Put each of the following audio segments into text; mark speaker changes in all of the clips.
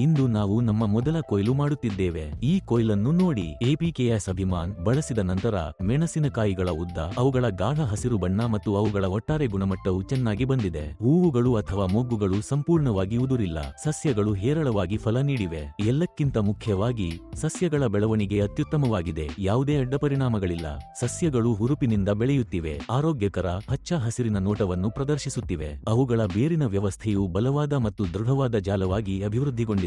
Speaker 1: ಇಂದು ನಾವು ನಮ್ಮ ಮೊದಲ ಕೊಯ್ಲು ಮಾಡುತ್ತಿದ್ದೇವೆ. ಈ ಕೊಯ್ಲನ್ನು ನೋಡಿ. ಎಪಿಕೆಎಸ್ ಅಭಿಮಾನ್ ಬಳಸಿದ ನಂತರ ಮೆಣಸಿನಕಾಯಿಗಳ ಉದ್ದ, ಅವುಗಳ ಗಾಢ ಹಸಿರು ಬಣ್ಣ ಮತ್ತು ಅವುಗಳ ಒಟ್ಟಾರೆ ಗುಣಮಟ್ಟವು ಚೆನ್ನಾಗಿ ಬಂದಿದೆ. ಹೂವುಗಳು ಅಥವಾ ಮೊಗ್ಗುಗಳು ಸಂಪೂರ್ಣವಾಗಿ ಉದುರಿಲ್ಲ. ಸಸ್ಯಗಳು ಹೇರಳವಾಗಿ ಫಲ ನೀಡಿವೆ. ಎಲ್ಲಕ್ಕಿಂತ ಮುಖ್ಯವಾಗಿ ಸಸ್ಯಗಳ ಬೆಳವಣಿಗೆ ಅತ್ಯುತ್ತಮವಾಗಿದೆ. ಯಾವುದೇ ಅಡ್ಡಪರಿಣಾಮಗಳಿಲ್ಲ. ಸಸ್ಯಗಳು ಹುರುಪಿನಿಂದ ಬೆಳೆಯುತ್ತಿವೆ. ಆರೋಗ್ಯಕರ ಹಚ್ಚ ಹಸಿರಿನ ನೋಟವನ್ನು ಪ್ರದರ್ಶಿಸುತ್ತಿವೆ. ಅವುಗಳ ಬೇರಿನ ವ್ಯವಸ್ಥೆಯು ಬಲವಾದ ಮತ್ತು ದೃಢವಾದ ಜಾಲವಾಗಿ ಅಭಿವೃದ್ಧಿಗೊಂಡಿದೆ.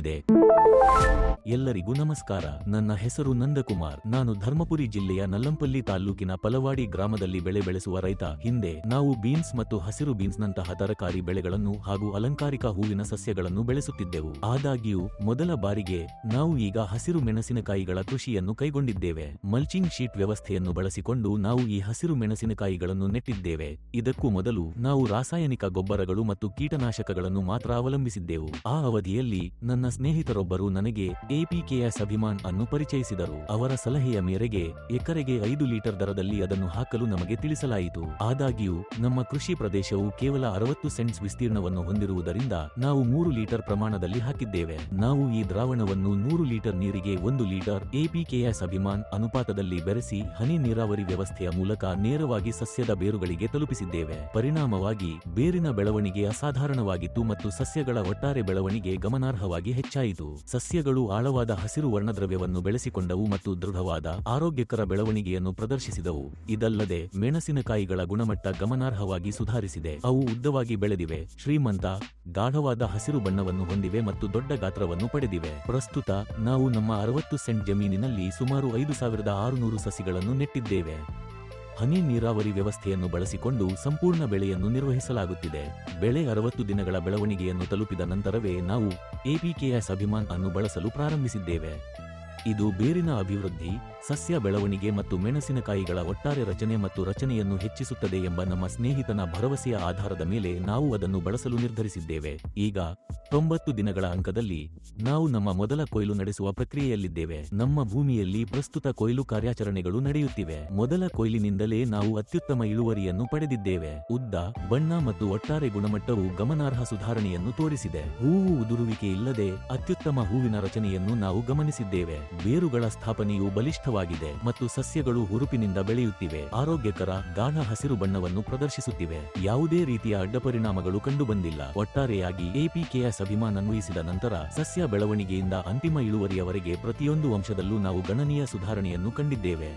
Speaker 1: ಎಲ್ಲರಿಗೂ ನಮಸ್ಕಾರ. ನನ್ನ ಹೆಸರು ನಂದಕುಮಾರ್. ನಾನು ಧರ್ಮಪುರಿ ಜಿಲ್ಲೆಯ ನಲ್ಲಂಪಲ್ಲಿ ತಾಲ್ಲೂಕಿನ ಪಲವಾಡಿ ಗ್ರಾಮದಲ್ಲಿ ಬೆಳೆಸುವ ರೈತ. ಹಿಂದೆ ನಾವು ಬೀನ್ಸ್ ಮತ್ತು ಹಸಿರು ಬೀನ್ಸ್ ನಂತಹ ತರಕಾರಿ ಬೆಳೆಗಳನ್ನು ಹಾಗೂ ಅಲಂಕಾರಿಕ ಹೂವಿನ ಸಸ್ಯಗಳನ್ನು ಬೆಳೆಸುತ್ತಿದ್ದೆವು. ಆದಾಗ್ಯೂ ಮೊದಲ ಬಾರಿಗೆ ನಾವು ಈಗ ಹಸಿರು ಮೆಣಸಿನಕಾಯಿಗಳ ಕೃಷಿಯನ್ನು ಕೈಗೊಂಡಿದ್ದೇವೆ. ಮಲ್ಚಿಂಗ್ ಶೀಟ್ ವ್ಯವಸ್ಥೆಯನ್ನು ಬಳಸಿಕೊಂಡು ನಾವು ಈ ಹಸಿರು ಮೆಣಸಿನಕಾಯಿಗಳನ್ನು ನೆಟ್ಟಿದ್ದೇವೆ. ಇದಕ್ಕೂ ಮೊದಲು ನಾವು ರಾಸಾಯನಿಕ ಗೊಬ್ಬರಗಳು ಮತ್ತು ಕೀಟನಾಶಕಗಳನ್ನು ಮಾತ್ರ ಅವಲಂಬಿಸಿದ್ದೆವು. ಆ ಅವಧಿಯಲ್ಲಿ ನನ್ನ ಸ್ನೇಹಿತರೊಬ್ಬರು ನನಗೆ ಎಪಿಕೆಎಸ್ ಅಭಿಮಾನ್ ಅನ್ನು ಪರಿಚಯಿಸಿದರು. ಅವರ ಸಲಹೆಯ ಮೇರೆಗೆ ಎಕರೆಗೆ 5 ಲೀಟರ್ ದರದಲ್ಲಿ ಅದನ್ನು ಹಾಕಲು ನಮಗೆ ತಿಳಿಸಲಾಯಿತು. ಆದಾಗ್ಯೂ ನಮ್ಮ ಕೃಷಿ ಪ್ರದೇಶವು ಕೇವಲ 60 ಸೆಂಟ್ಸ್ ವಿಸ್ತೀರ್ಣವನ್ನು ಹೊಂದಿರುವುದರಿಂದ ನಾವು 3 ಲೀಟರ್ ಪ್ರಮಾಣದಲ್ಲಿ ಹಾಕಿದ್ದೇವೆ. ನಾವು ಈ ದ್ರಾವಣವನ್ನು 100 ಲೀಟರ್ ನೀರಿಗೆ 1 ಲೀಟರ್ ಎಪಿಕೆಎಸ್ ಅಭಿಮಾನ್ ಅನುಪಾತದಲ್ಲಿ ಬೆರೆಸಿ ಹನಿ ನೀರಾವರಿ ವ್ಯವಸ್ಥೆಯ ಮೂಲಕ ನೇರವಾಗಿ ಸಸ್ಯದ ಬೇರುಗಳಿಗೆ ತಲುಪಿಸಿದ್ದೇವೆ. ಪರಿಣಾಮವಾಗಿ ಬೇರಿನ ಬೆಳವಣಿಗೆ ಅಸಾಧಾರಣವಾಗಿತ್ತು ಮತ್ತು ಸಸ್ಯಗಳ ಒಟ್ಟಾರೆ ಬೆಳವಣಿಗೆ ಗಮನಾರ್ಹವಾಗಿ ಹೆಚ್ಚಾಯಿತು. ಸಸ್ಯಗಳು ಆಳವಾದ ಹಸಿರು ವರ್ಣದ್ರವ್ಯವನ್ನು ಬೆಳೆಸಿಕೊಂಡವು ಮತ್ತು ದೃಢವಾದ ಆರೋಗ್ಯಕರ ಬೆಳವಣಿಗೆಯನ್ನು ಪ್ರದರ್ಶಿಸಿದವು. ಇದಲ್ಲದೆ ಮೆಣಸಿನಕಾಯಿಗಳ ಗುಣಮಟ್ಟ ಗಮನಾರ್ಹವಾಗಿ ಸುಧಾರಿಸಿದೆ. ಅವು ಉದ್ದವಾಗಿ ಬೆಳೆದಿವೆ, ಶ್ರೀಮಂತ ಗಾಢವಾದ ಹಸಿರು ಬಣ್ಣವನ್ನು ಹೊಂದಿವೆ ಮತ್ತು ದೊಡ್ಡ ಗಾತ್ರವನ್ನು ಪಡೆದಿವೆ. ಪ್ರಸ್ತುತ ನಾವು ನಮ್ಮ 60 ಸೆಂಟ್ ಜಮೀನಿನಲ್ಲಿ ಸುಮಾರು 5600 ಸಸಿಗಳನ್ನು ನೆಟ್ಟಿದ್ದೇವೆ. ಹನಿ ನೀರಾವರಿ ವ್ಯವಸ್ಥೆಯನ್ನು ಬಳಸಿಕೊಂಡು ಸಂಪೂರ್ಣ ಬೆಳೆಯನ್ನು ನಿರ್ವಹಿಸಲಾಗುತ್ತಿದೆ. ಬೆಳೆ 60 ದಿನಗಳ ಬೆಳವಣಿಗೆಯನ್ನು ತಲುಪಿದ ನಂತರವೇ ನಾವು ಎಪಿಕೆಎಸ್ ಅಭಿಮಾನ್ ಅನ್ನು ಬಳಸಲು ಪ್ರಾರಂಭಿಸಿದ್ದೇವೆ. ಇದು ಬೇರಿನ ಅಭಿವೃದ್ಧಿ, ಸಸ್ಯ ಬೆಳವಣಿಗೆ ಮತ್ತು ಮೆಣಸಿನಕಾಯಿಗಳ ಒಟ್ಟಾರೆ ರಚನೆ ಮತ್ತು ರಚನೆಯನ್ನು ಹೆಚ್ಚಿಸುತ್ತದೆ ಎಂಬ ನಮ್ಮ ಸ್ನೇಹಿತನ ಭರವಸೆಯ ಆಧಾರದ ಮೇಲೆ ನಾವು ಅದನ್ನು ಬಳಸಲು ನಿರ್ಧರಿಸಿದ್ದೇವೆ. ಈಗ 90 ದಿನಗಳ ಅಂಕದಲ್ಲಿ ನಾವು ನಮ್ಮ ಮೊದಲ ಕೊಯ್ಲು ನಡೆಸುವ ಪ್ರಕ್ರಿಯೆಯಲ್ಲಿದ್ದೇವೆ. ನಮ್ಮ ಭೂಮಿಯಲ್ಲಿ ಪ್ರಸ್ತುತ ಕೊಯ್ಲು ಕಾರ್ಯಾಚರಣೆಗಳು ನಡೆಯುತ್ತಿವೆ. ಮೊದಲ ಕೊಯ್ಲಿನಿಂದಲೇ ನಾವು ಅತ್ಯುತ್ತಮ ಇಳುವರಿಯನ್ನು ಪಡೆದಿದ್ದೇವೆ. ಉದ್ದ, ಬಣ್ಣ ಮತ್ತು ಒಟ್ಟಾರೆ ಗುಣಮಟ್ಟವು ಗಮನಾರ್ಹ ಸುಧಾರಣೆಯನ್ನು ತೋರಿಸಿದೆ. ಹೂವು ಉದುರುವಿಕೆ ಇಲ್ಲದೆ ಅತ್ಯುತ್ತಮ ಹೂವಿನ ರಚನೆಯನ್ನು ನಾವು ಗಮನಿಸಿದ್ದೇವೆ. ಬೇರುಗಳ ಸ್ಥಾಪನೆಯು ಬಲಿಷ್ಠವಾಗಿದೆ ಮತ್ತು ಸಸ್ಯಗಳು ಹುರುಪಿನಿಂದ ಬೆಳೆಯುತ್ತಿವೆ. ಆರೋಗ್ಯಕರ ಗಾಢ ಹಸಿರು ಬಣ್ಣವನ್ನು ಪ್ರದರ್ಶಿಸುತ್ತಿವೆ. ಯಾವುದೇ ರೀತಿಯ ಅಡ್ಡಪರಿಣಾಮಗಳು ಕಂಡುಬಂದಿಲ್ಲ. ಒಟ್ಟಾರೆಯಾಗಿ ಎಪಿಕೆಎಸ್ ಅಭಿಮಾನ್ ಅನ್ವಯಿಸಿದ ನಂತರ ಸಸ್ಯ ಬೆಳವಣಿಗೆಯಿಂದ ಅಂತಿಮ ಇಳುವರಿಯವರೆಗೆ ಪ್ರತಿಯೊಂದು ಅಂಶದಲ್ಲೂ ನಾವು ಗಣನೀಯ ಸುಧಾರಣೆಯನ್ನು ಕಂಡಿದ್ದೇವೆ.